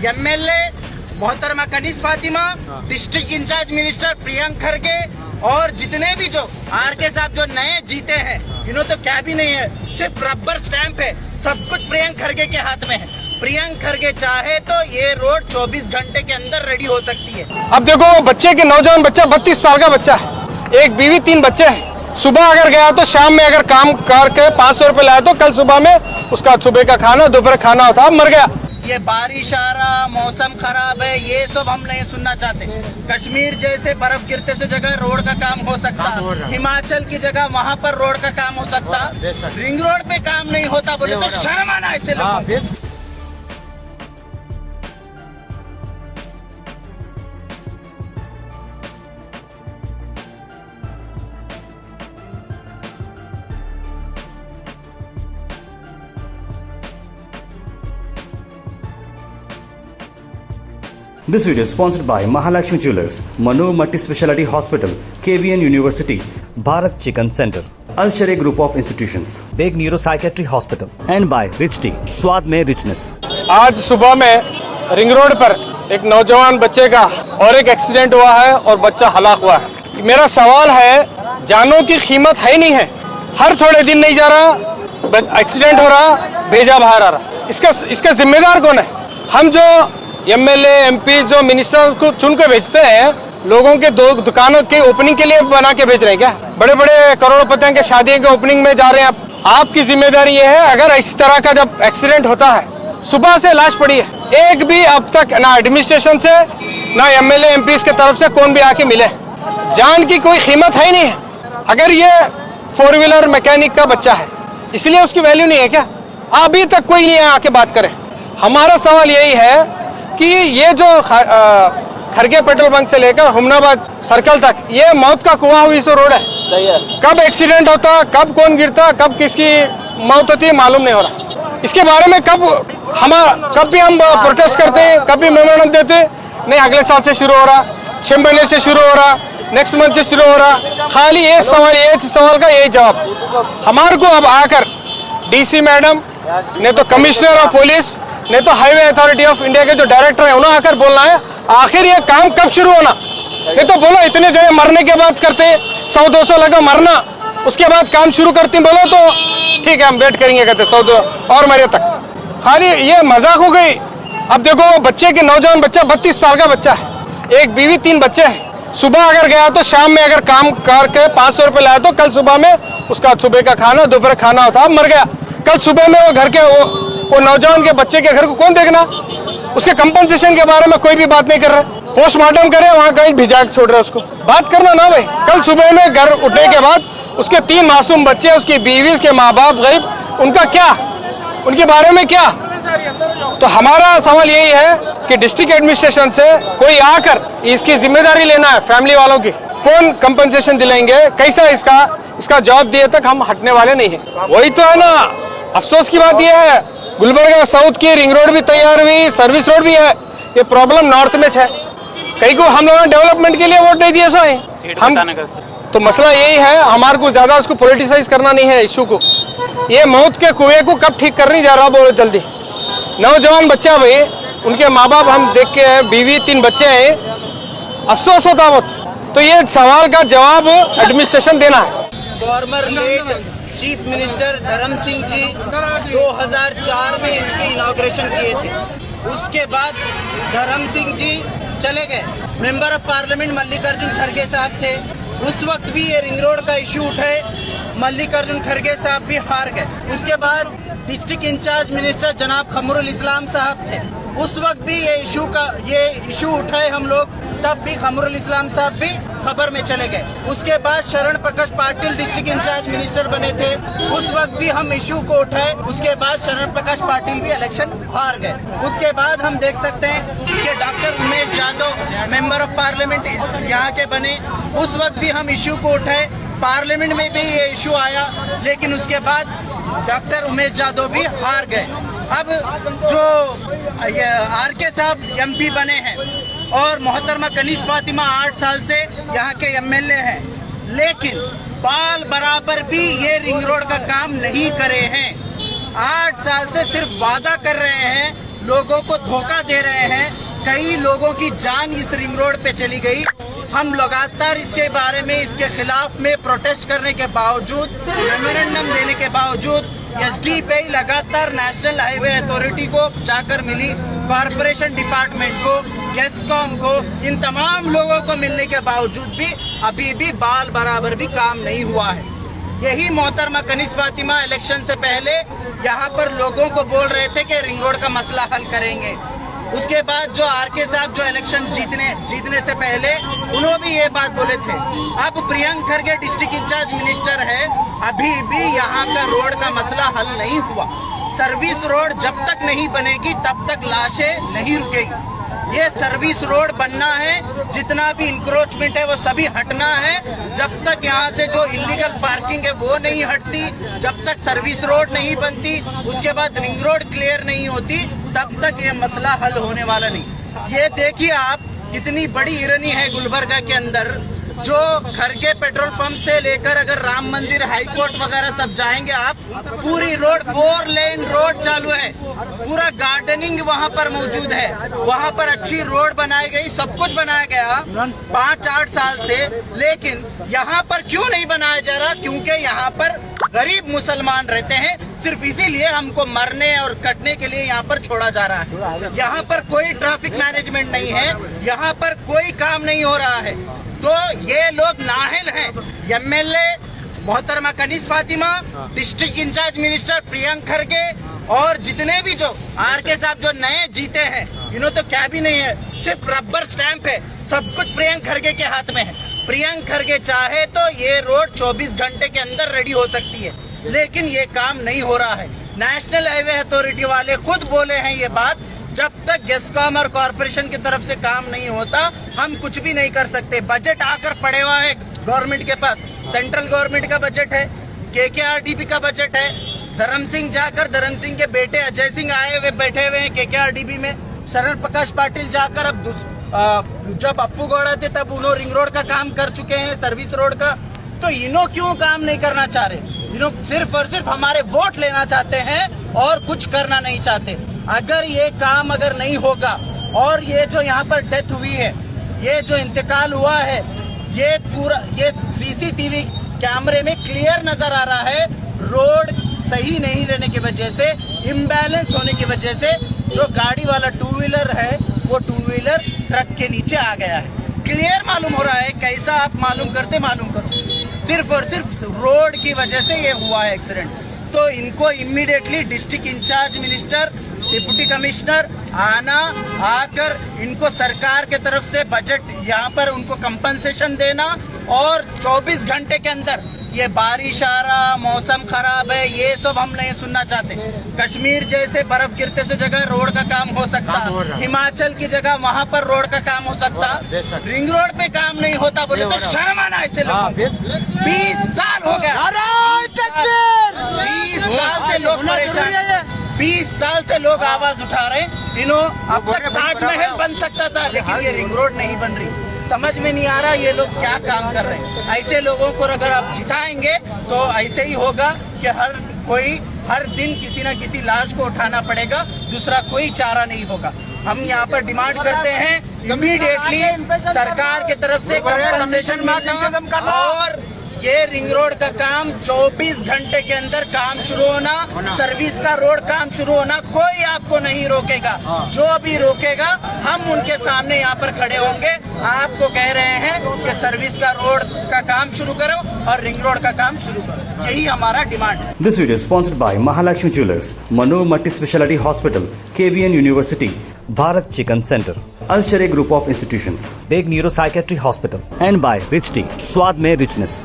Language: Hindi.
एमएलए मोहतरमा Kaneez Fatima, district in charge minister Priyank Kharge और जितने भी जो आरके साहब जो नए जीते हैं, इन्होंने तो क्या भी नहीं है, सिर्फ रबर स्टैंप है। सब कुछ प्रियंक खरगे के हाथ में है। प्रियंक खरगे चाहे तो ये रोड 24 घंटे के अंदर रेडी हो सकती है। ये बारिश आ रहा, मौसम खराब है, ये सब हम नहीं सुनना चाहते। कश्मीर जैसे बर्फ गिरते से जगह रोड का काम हो सकता, हिमाचल की जगह वहाँ पर रोड का काम हो सकता, रिंग रोड पे काम नहीं होता बोले तो शर्म आना ऐसे लोग। This video is sponsored by Mahalakshmi Jewelers, Manoor Multi-Speciality Hospital, KBN University, Bharat Chicken Center, Al Sharia Group of Institutions, Big Neuropsychiatry Hospital, and by Rich Tea, स्वाद में richness। आज सुबह में रिंग रोड पर एक नौजवान बच्चे का और एक एक्सीडेंट हुआ है और बच्चा हलाक हुआ है। मेरा सवाल है, जानों की कीमत है नहीं है, हर थोड़े दिन नहीं जा रहा एक्सीडेंट हो रहा, भेजा बाहर आ रहा, इसका जिम्मेदार कौन है? हम जो एमएलए एमपी जो मिनिस्टर को चुन के भेजते हैं, लोगों के दुकानों के ओपनिंग के लिए बना के भेज रहे हैं क्या? बड़े बड़े करोड़पतियों के शादी के ओपनिंग में जा रहे हैं। आपकी जिम्मेदारी ये है, अगर इस तरह का जब एक्सीडेंट होता है, सुबह से लाश पड़ी है, एक भी अब तक ना एडमिनिस्ट्रेशन से ना एमएलए एमपी की तरफ से कौन भी आके मिले। जान की कोई कीमत है ही नहीं है। अगर ये 4 व्हीलर मैकेनिक का बच्चा है इसलिए उसकी वैल्यू नहीं है क्या? अभी तक कोई नहीं आके बात करे। हमारा सवाल यही है कि ये जो खरगे पेट्रोल पंप से लेकर हुमनाबाद सर्कल तक ये मौत का कुआं हुई सो रोड है। सही है। कब एक्सीडेंट होता, कब कौन गिरता, कब किसकी मौत होती है मालूम नहीं हो रहा। इसके बारे में कब भी हम प्रोटेस्ट करते हैं, कभी मेमोरेंडम देते, नहीं अगले साल से शुरू हो रहा, 6 महीने से शुरू हो रहा, नेक्स्ट मंथ से शुरू हो रहा। खाली ये सवाल का यही जवाब हमारे को अब आकर डीसी मैडम नहीं तो कमिश्नर ऑफ पुलिस नहीं तो हाईवे अथॉरिटी ऑफ इंडिया के जो डायरेक्टर है उन्हें आकर बोलना है, आखिर ये काम कब शुरू होना। नहीं तो बोलो इतने जने मरने के बाद करते 100-200 लगा मरना, उसके बाद काम शुरू करते बोलो तो ठीक है हम वेट करेंगे, कहते 100 और मरे तक। खाली ये मजाक हो गई। अब देखो वो बच्चे के नौजवान बच्चा 32 साल का बच्चा है, एक बीवी 3 बच्चे हैं। सुबह अगर गया तो शाम में अगर काम करके 500 रुपए लाया तो कल सुबह में उसका सुबह का खाना दोपहर खाना होता, अब मर गया। कल सुबह में वो घर के वो नौजवान के बच्चे के घर को कौन देखना? उसके कंपनसेशन के बारे में कोई भी बात नहीं कर रहा। पोस्टमार्टम करे वहाँ कहीं भिजा छोड़ रहे उसको। बात करना ना भाई। कल सुबह में घर उठने के बाद उसके 3 मासूम बच्चे, उसकी बीवी, उसके माँ बाप गरीब, उनका क्या, उनके बारे में क्या? तो हमारा सवाल यही है कि डिस्ट्रिक्ट एडमिनिस्ट्रेशन से कोई आकर इसकी जिम्मेदारी लेना है। फैमिली वालों की कौन कंपनसेशन दिलाएंगे, कैसा इसका जवाब दिए तक हम हटने वाले नहीं है। वही तो है ना, अफसोस की बात यह है गुलबर्गा साउथ की रिंग रोड भी तैयार हुई, सर्विस रोड भी है, ये प्रॉब्लम नॉर्थ में है। कहीं को हम लोगों ने डेवलपमेंट के लिए वोट नहीं दिए सो हम, तो मसला यही है, हमारे को ज्यादा उसको पॉलिटिसाइज करना नहीं है इशू को। ये मौत के कुएं को कब ठीक करने जा रहा बहुत जल्दी। नौजवान बच्चा भाई, उनके माँ बाप हम देख के हैं, बीवी 3 बच्चे हैं, अफसोस होता बहुत। तो ये सवाल का जवाब एडमिनिस्ट्रेशन देना है। फॉर्मर लेट चीफ मिनिस्टर धर्म सिंह जी 2004 में इसके इनॉग्रेशन किए थे। उसके बाद धर्म सिंह जी चले गए। मेंबर ऑफ पार्लियामेंट मल्लिकार्जुन खड़गे साहब थे। उस वक्त भी ये रिंग रोड का इशू उठाए, मल्लिकार्जुन खड़गे साहब भी हार गए। उसके बाद डिस्ट्रिक्ट इंचार्ज मिनिस्टर जनाब खमरुल इस्लाम साहब थे। उस वक्त भी ये इशू उठाए हम लोग, तब भी खमरुल इस्लाम साहब भी खबर में चले गए। उसके बाद शरण प्रकाश पाटिल डिस्ट्रिक्ट इंचार्ज मिनिस्टर बने थे, उस वक्त भी हम इशू को उठाए। उसके बाद शरण प्रकाश पाटिल भी इलेक्शन हार गए। उसके बाद हम देख सकते हैं कि doctor Umesh Yadav member of parliament यहाँ के बने, उस वक्त भी हम इशू को उठाए। पार्लियामेंट में भी ये इशू आया, लेकिन उसके बाद डॉक्टर उमेश यादव भी हार गए। अब जो आरके साहब एमपी बने हैं और मोहतरमा कनीज फातिमा 8 साल से यहाँ के एमएलए हैं, लेकिन बाल बराबर भी ये रिंग रोड का काम नहीं करे हैं। 8 साल से सिर्फ वादा कर रहे हैं लोगों को धोखा दे रहे हैं। कई लोगों की जान इस रिंग रोड पे चली गई। हम लगातार इसके बारे में, इसके खिलाफ में प्रोटेस्ट करने के बावजूद, मेमोरेंडम देने के बावजूद एसडीपीआई लगातार नेशनल हाईवे अथॉरिटी को जाकर मिली, कॉरपोरेशन डिपार्टमेंट को, गेस्कॉम को, इन तमाम लोगों को मिलने के बावजूद भी अभी भी बाल बराबर भी काम नहीं हुआ है। यही मोहतरमा कनीज फातिमा इलेक्शन से पहले यहाँ पर लोगों को बोल रहे थे कि रिंग रोड का मसला हल करेंगे। उसके बाद जो आरके साहब जो इलेक्शन जीतने से पहले उन्होंने भी ये बात बोले थे। अब Priyank Kharge district in charge minister है, अभी भी यहाँ का रोड का मसला हल नहीं हुआ। सर्विस रोड जब तक नहीं बनेगी तब तक लाशें नहीं रुकेगी। ये सर्विस रोड बनना है, जितना भी इंक्रोचमेंट है वो सभी हटना है। जब तक यहाँ से जो इलीगल पार्किंग है वो नहीं हटती, जब तक सर्विस रोड नहीं बनती, उसके बाद रिंग रोड क्लियर नहीं होती, तब तक ये मसला हल होने वाला नहीं। ये देखिए आप, कितनी बड़ी इरनी है गुलबर्गा के अंदर। जो खरगे पेट्रोल पंप से लेकर अगर राम मंदिर, हाई कोर्ट वगैरह सब जाएंगे आप, पूरी रोड 4 लेन रोड चालू है। पूरा गार्डनिंग वहाँ पर मौजूद है, वहाँ पर अच्छी रोड बनाई गई, सब कुछ बनाया गया 5-8 साल से। लेकिन यहाँ पर क्यों नहीं बनाया जा रहा? क्योंकि यहाँ पर गरीब मुसलमान रहते हैं, सिर्फ इसीलिए हमको मरने और कटने के लिए यहाँ पर छोड़ा जा रहा है। यहाँ पर कोई ट्रैफिक मैनेजमेंट नहीं है, यहाँ पर कोई काम नहीं हो रहा है। तो ये लोग नाअहल हैं। एमएलए मोहतरमा Kaneez Fatima, district in charge minister Priyank Kharge और जितने भी जो आरके साहब जो नए जीते हैं, इन्होंने तो क्या भी नहीं है, सिर्फ रबर स्टैंप है। सब कुछ प्रियंक खरगे के हाथ में है। प्रियंक खरगे चाहे तो ये रोड 24 घंटे के अंदर रेडी हो सकती है, लेकिन ये काम नहीं हो रहा है। नेशनल हाईवे अथॉरिटी वाले खुद बोले हैं ये बात, जब तक गेस्कॉम और कॉरपोरेशन की तरफ से काम नहीं होता हम कुछ भी नहीं कर सकते। बजट आकर पड़े हुआ है गवर्नमेंट के पास, सेंट्रल गवर्नमेंट का बजट है, केकेआरडीबी का बजट है। धर्म सिंह जाकर, धर्म सिंह के बेटे अजय सिंह आए हुए बैठे हुए हैं केकेआरडीबी में। शरण प्रकाश पाटिल जाकर, अब जब अप्पू गौड़ा थे तब उन्होंने रिंग रोड का काम कर चुके हैं, सर्विस रोड का। तो इन्हों क्यों काम नहीं करना चाह रहे? इन्हों सिर्फ और सिर्फ हमारे वोट लेना चाहते हैं और कुछ करना नहीं चाहते। अगर ये काम अगर नहीं होगा और ये जो यहाँ पर डेथ हुई है, ये जो इंतकाल हुआ है, ये पूरा ये सीसीटीवी कैमरे में क्लियर नजर आ रहा है। रोड सही नहीं रहने की वजह से, इम्बैलेंस होने की वजह से जो गाड़ी वाला 2 व्हीलर है वो 2 व्हीलर ट्रक के नीचे आ गया है। क्लियर मालूम हो रहा है। कैसा आप मालूम करते, मालूम करो। सिर्फ और सिर्फ रोड की वजह से ये हुआ है एक्सीडेंट। तो इनको immediately district in charge minister, deputy commissioner आकर इनको सरकार के तरफ से बजट, यहाँ पर उनको कंपनसेशन देना और 24 घंटे के अंदर, ये बारिश आ रहा, मौसम खराब है, ये सब हम नहीं सुनना चाहते। कश्मीर जैसे बर्फ गिरते से जगह रोड का काम हो सकता, हिमाचल की जगह वहाँ पर रोड का काम हो सकता, रिंग रोड पे काम नहीं होता बोले तो शर्म आना ऐसे लोग। 20 साल हो गया, 20 साल से लोग परेशान हैं, 20 साल से लोग आवाज उठा रहे हैं। अब तक ताजमहल बन सकता था, लेकिन ये रिंग रोड नहीं बन रही। समझ में नहीं आ रहा ये लोग क्या काम कर रहे हैं। ऐसे लोगों को अगर आप जिताएंगे तो ऐसे ही होगा कि हर दिन किसी न किसी लाश को उठाना पड़ेगा, दूसरा कोई चारा नहीं होगा। हम यहाँ पर डिमांड करते हैं इमीडिएटली सरकार की तरफ से कंपनसेशन मिलना और ये रिंग रोड का काम 24 घंटे के अंदर काम शुरू होना, सर्विस का रोड काम शुरू होना। कोई आपको नहीं रोकेगा, जो भी रोकेगा हम उनके सामने यहाँ पर खड़े होंगे। आपको कह रहे हैं कि सर्विस का रोड का काम शुरू करो और रिंग रोड का काम शुरू करो, यही हमारा डिमांड है। This video is sponsored by Mahalakshmi Jewelers, Manu Multi Speciality Hospital, KBN University, Bharat Chicken Center, Al Sharia Group of Institutions, Beg Neuro Psychiatry Hospital, and by Rich Tea, स्वाद में richness।